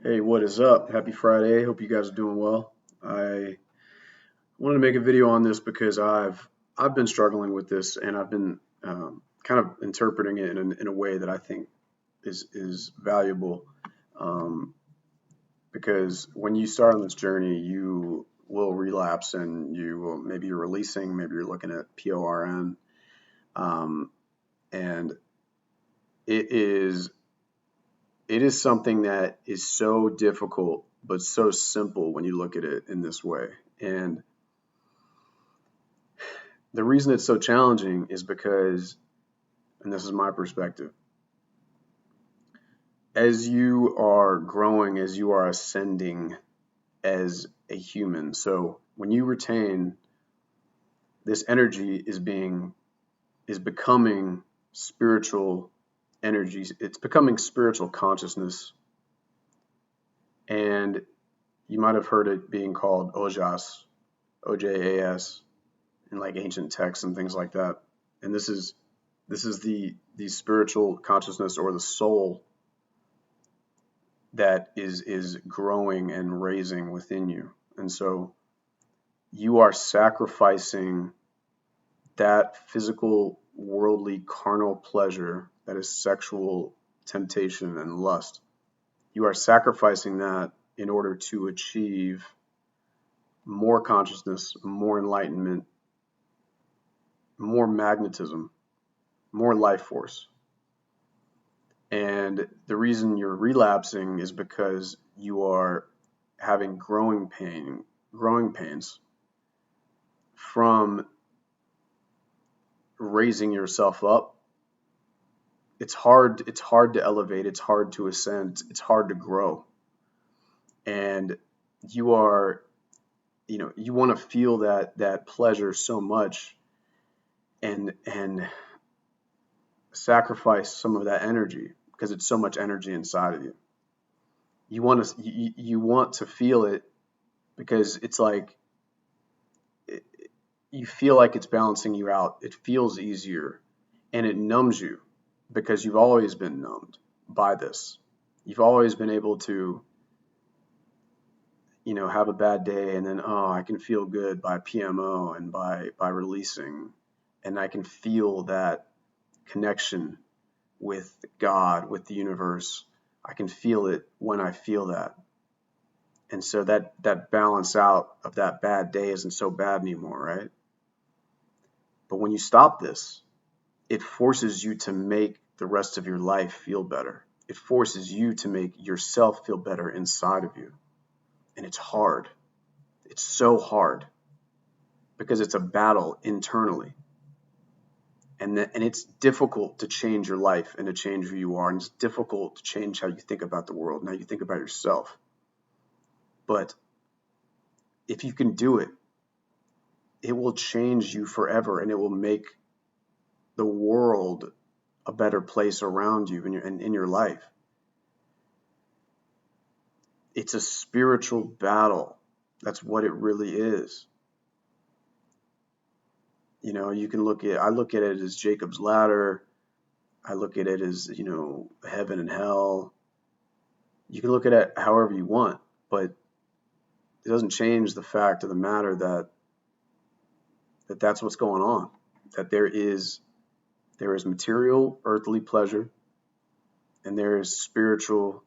Hey, what is up? Happy Friday. Hope you guys are doing well. I wanted to make a video on this because I've been struggling with this and I've been kind of interpreting it in a way that I think is valuable. Um, because when you start on this journey, you will relapse and you will maybe you're releasing, maybe you're looking at PORN, um, and it is it is something that is so difficult but so simple when you look at it in this way. And the reason it's so challenging is because, and this is my perspective, as you are growing, as you are ascending as a human, so when you retain, this energy is becoming spiritual energies. It's becoming spiritual consciousness, and you might have heard it being called ojas, OJAS, in like ancient texts and things like that. And this is the spiritual consciousness or the soul that is growing and raising within you. And so you are sacrificing that physical, worldly, carnal pleasure that is sexual temptation and lust. You are sacrificing that in order to achieve more consciousness, more enlightenment, more magnetism, more life force. And the reason you're relapsing is because you are having growing pains from raising yourself up. It's hard to elevate, it's hard to ascend, it's hard to grow. And you are, you want to feel that pleasure so much and sacrifice some of that energy because it's so much energy inside of you. You want to feel it because it's like you feel like it's balancing you out. It feels easier and it numbs you because you've always been numbed by this. You've always been able to, have a bad day and then, oh, I can feel good by PMO and by releasing, and I can feel that connection with God, with the universe. I can feel it when I feel that. And so that balance out of that bad day isn't so bad anymore, right? But when you stop this, it forces you to make the rest of your life feel better. It forces you to make yourself feel better inside of you. And it's hard. It's so hard because it's a battle internally. And it's difficult to change your life and to change who you are. And it's difficult to change how you think about the world and how you think about yourself. But if you can do it, it will change you forever, and it will make the world a better place around you in your life. It's a spiritual battle. That's what it really is. You can I look at it as Jacob's ladder. I look at it as, heaven and hell. You can look at it however you want, but it doesn't change the fact of the matter that that's what's going on. That there is material, earthly pleasure, and there is spiritual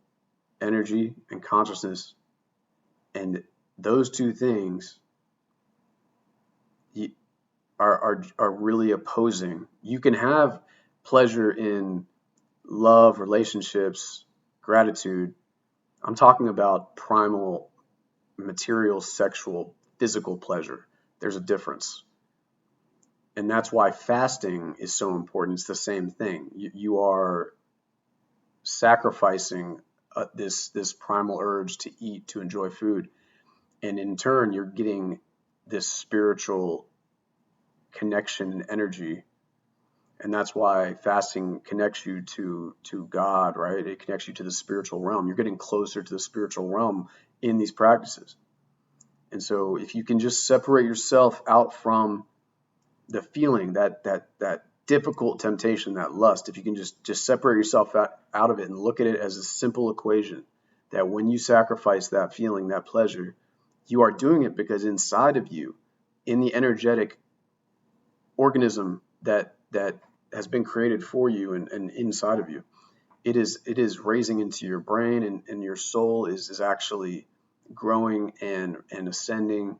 energy and consciousness, and those two things are really opposing. You can have pleasure in love, relationships, gratitude. I'm talking about primal, material, sexual, physical pleasure. There's a difference. And that's why fasting is so important. It's the same thing. You are sacrificing this primal urge to eat, to enjoy food. And in turn, you're getting this spiritual connection and energy. And that's why fasting connects you to God, right? It connects you to the spiritual realm. You're getting closer to the spiritual realm in these practices. And so if you can just separate yourself out from the feeling, that difficult temptation, that lust, if you can just separate yourself out of it and look at it as a simple equation, that when you sacrifice that feeling, that pleasure, you are doing it because inside of you, in the energetic organism that has been created for you and inside of you, it is raising into your brain, and your soul is actually growing and ascending.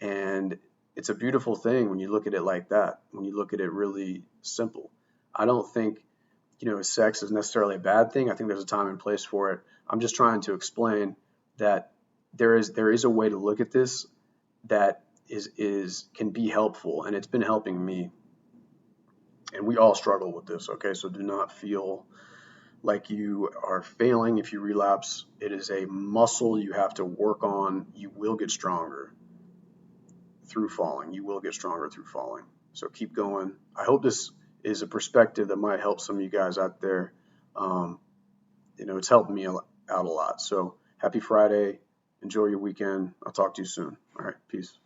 And it's a beautiful thing when you look at it like that, when you look at it really simple. I don't think, sex is necessarily a bad thing. I think there's a time and place for it. I'm just trying to explain that there is a way to look at this that can be helpful, and it's been helping me. And we all struggle with this, okay? So do not feel like you are failing if you relapse. It is a muscle you have to work on. You will get stronger through falling. You will get stronger through falling. So keep going. I hope this is a perspective that might help some of you guys out there. It's helped me out a lot. So happy Friday. Enjoy your weekend. I'll talk to you soon. All right. Peace.